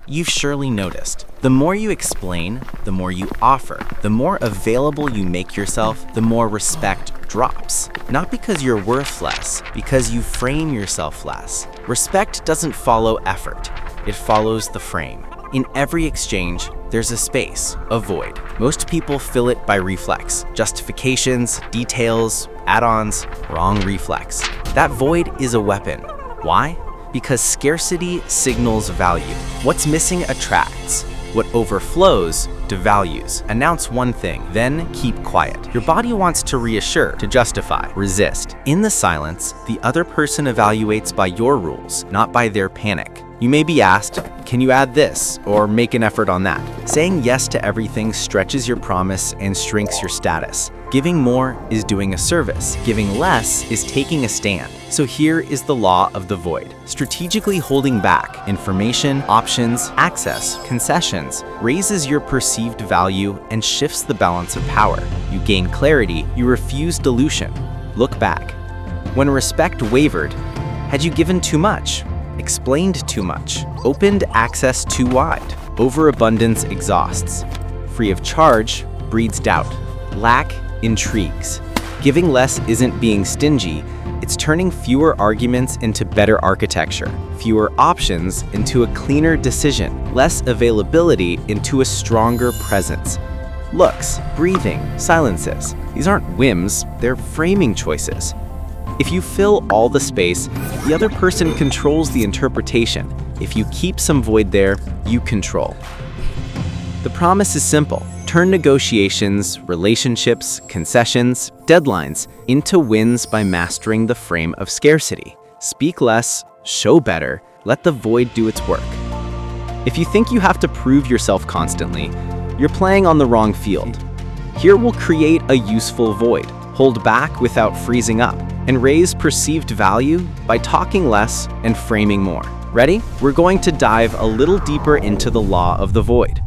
You've surely noticed. The more you explain, the more you offer. The more available you make yourself, the more respect drops. Not because you're worth less, because you frame yourself less. Respect doesn't follow effort. It follows the frame. In every exchange, there's a space, a void. Most people fill it by reflex. Justifications, details, add-ons, wrong reflex. That void is a weapon. Why? Because scarcity signals value. What's missing attracts. What overflows devalues. Announce one thing, then keep quiet. Your body wants to reassure, to justify, resist. In the silence, the other person evaluates by your rules, not by their panic. You may be asked, can you add this or make an effort on that? Saying yes to everything stretches your promise and shrinks your status. Giving more is doing a service. Giving less is taking a stand. So here is the law of the void. Strategically holding back information, options, access, concessions raises your perceived value and shifts the balance of power. You gain clarity, you refuse dilution. Look back. When respect wavered, had you given too much? Explained too much? Opened access too wide? Overabundance exhausts. Free of charge breeds doubt. Lack intrigues. Giving less isn't being stingy, it's turning fewer arguments into better architecture, fewer options into a cleaner decision, less availability into a stronger presence. Looks, breathing, silences. These aren't whims, they're framing choices. If you fill all the space, the other person controls the interpretation. If you keep some void there, you control. The promise is simple. Turn negotiations, relationships, concessions, deadlines into wins by mastering the frame of scarcity. Speak less, show better, let the void do its work. If you think you have to prove yourself constantly, you're playing on the wrong field. Here we'll create a useful void, hold back without freezing up, and raise perceived value by talking less and framing more. Ready? We're going to dive a little deeper into the law of the void.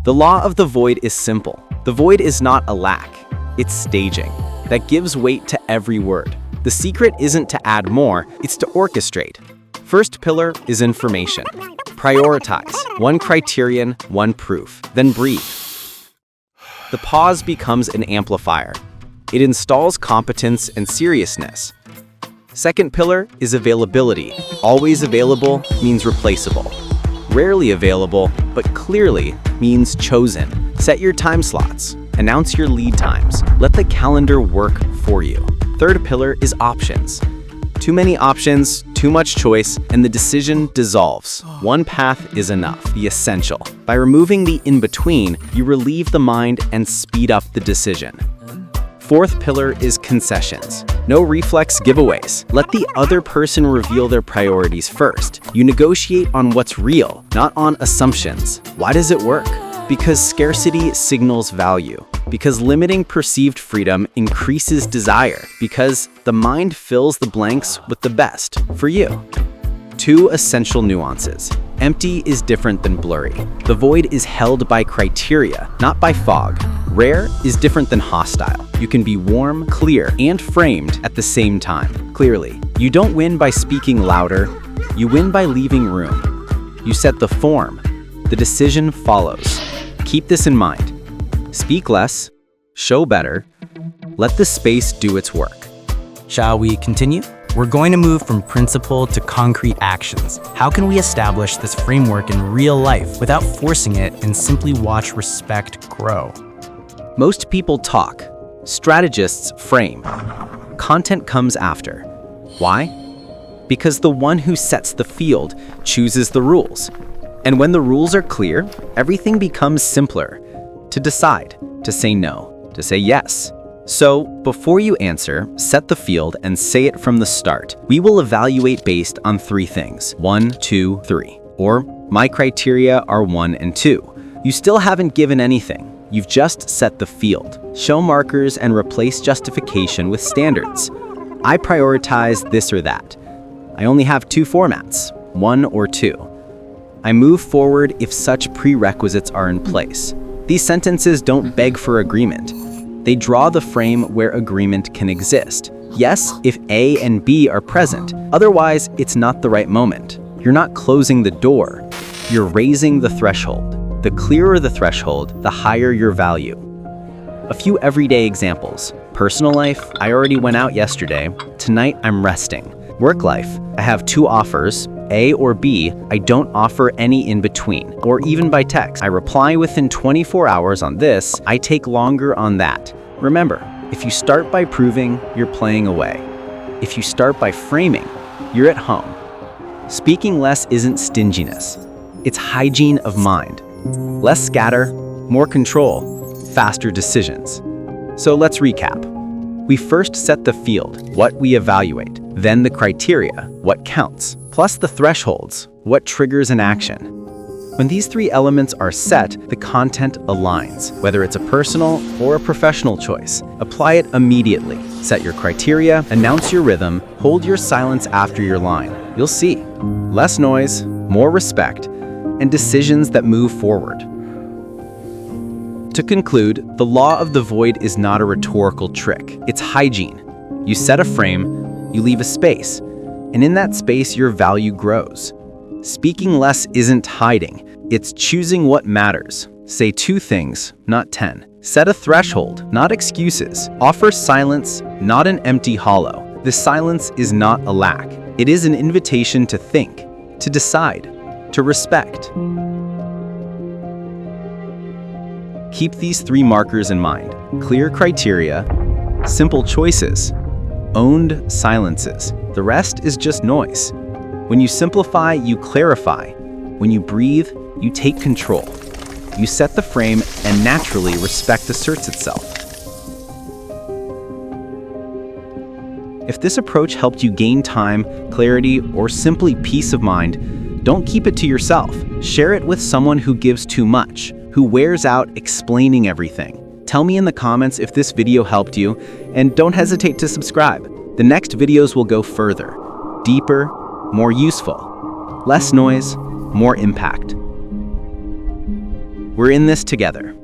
The law of the void is simple. The void is not a lack, it's staging that gives weight to every word. The secret isn't to add more, it's to orchestrate. First pillar is information. Prioritize. One criterion, one proof. Then breathe. The pause becomes an amplifier. It installs competence and seriousness. Second pillar is availability. Always available means replaceable. Rarely available, but clearly means chosen. Set your time slots. Announce your lead times. Let the calendar work for you. Third pillar is options. Too many options, too much choice, and the decision dissolves. One path is enough, the essential. By removing the in-between, you relieve the mind and speed up the decision. Fourth pillar is concessions. No reflex giveaways. Let the other person reveal their priorities first. You negotiate on what's real, not on assumptions. Why does it work? Because scarcity signals value. Because limiting perceived freedom increases desire. Because the mind fills the blanks with the best for you. Two essential nuances. Empty is different than blurry. The void is held by criteria, not by fog. Rare is different than hostile. You can be warm, clear, and framed at the same time. Clearly, you don't win by speaking louder. You win by leaving room. You set the form. The decision follows. Keep this in mind. Speak less, show better, let the space do its work. Shall we continue? We're going to move from principle to concrete actions. How can we establish this framework in real life without forcing it and simply watch respect grow? Most people talk. Strategists frame. Content comes after. Why? Because the one who sets the field chooses the rules. And when the rules are clear, everything becomes simpler. To decide, to say no, to say yes. So, before you answer, set the field and say it from the start. We will evaluate based on 3 things. 1, 2, 3. Or, my criteria are 1 and 2. You still haven't given anything. You've just set the field. Show markers and replace justification with standards. I prioritize this or that. I only have 2 formats, 1 or 2. I move forward if such prerequisites are in place. These sentences don't beg for agreement. They draw the frame where agreement can exist. Yes, if A and B are present. Otherwise, it's not the right moment. You're not closing the door. You're raising the threshold. The clearer the threshold, the higher your value. A few everyday examples. Personal life, I already went out yesterday. Tonight, I'm resting. Work life, I have 2 offers, A or B. I don't offer any in between, or even by text. I reply within 24 hours on this, I take longer on that. Remember, if you start by proving, you're playing away. If you start by framing, you're at home. Speaking less isn't stinginess. It's hygiene of mind. Less scatter, more control, faster decisions. So let's recap. We first set the field, what we evaluate, then the criteria, what counts, plus the thresholds, what triggers an action. When these 3 elements are set, the content aligns, whether it's a personal or a professional choice. Apply it immediately. Set your criteria, announce your rhythm, hold your silence after your line. You'll see less noise, more respect, and decisions that move forward. To conclude, the law of the void is not a rhetorical trick. It's hygiene. You set a frame, you leave a space, and in that space your value grows. Speaking less isn't hiding, it's choosing what matters. Say 2 things, not 10. Set a threshold, not excuses. Offer silence, not an empty hollow. The silence is not a lack. It is an invitation to think, to decide, to respect. Keep these 3 markers in mind. Clear criteria, simple choices, owned silences. The rest is just noise. When you simplify, you clarify. When you breathe, you take control. You set the frame, and naturally respect asserts itself. If this approach helped you gain time, clarity, or simply peace of mind, don't keep it to yourself. Share it with someone who gives too much, who wears out explaining everything. Tell me in the comments if this video helped you, and don't hesitate to subscribe. The next videos will go further, deeper, more useful. Less noise, more impact. We're in this together.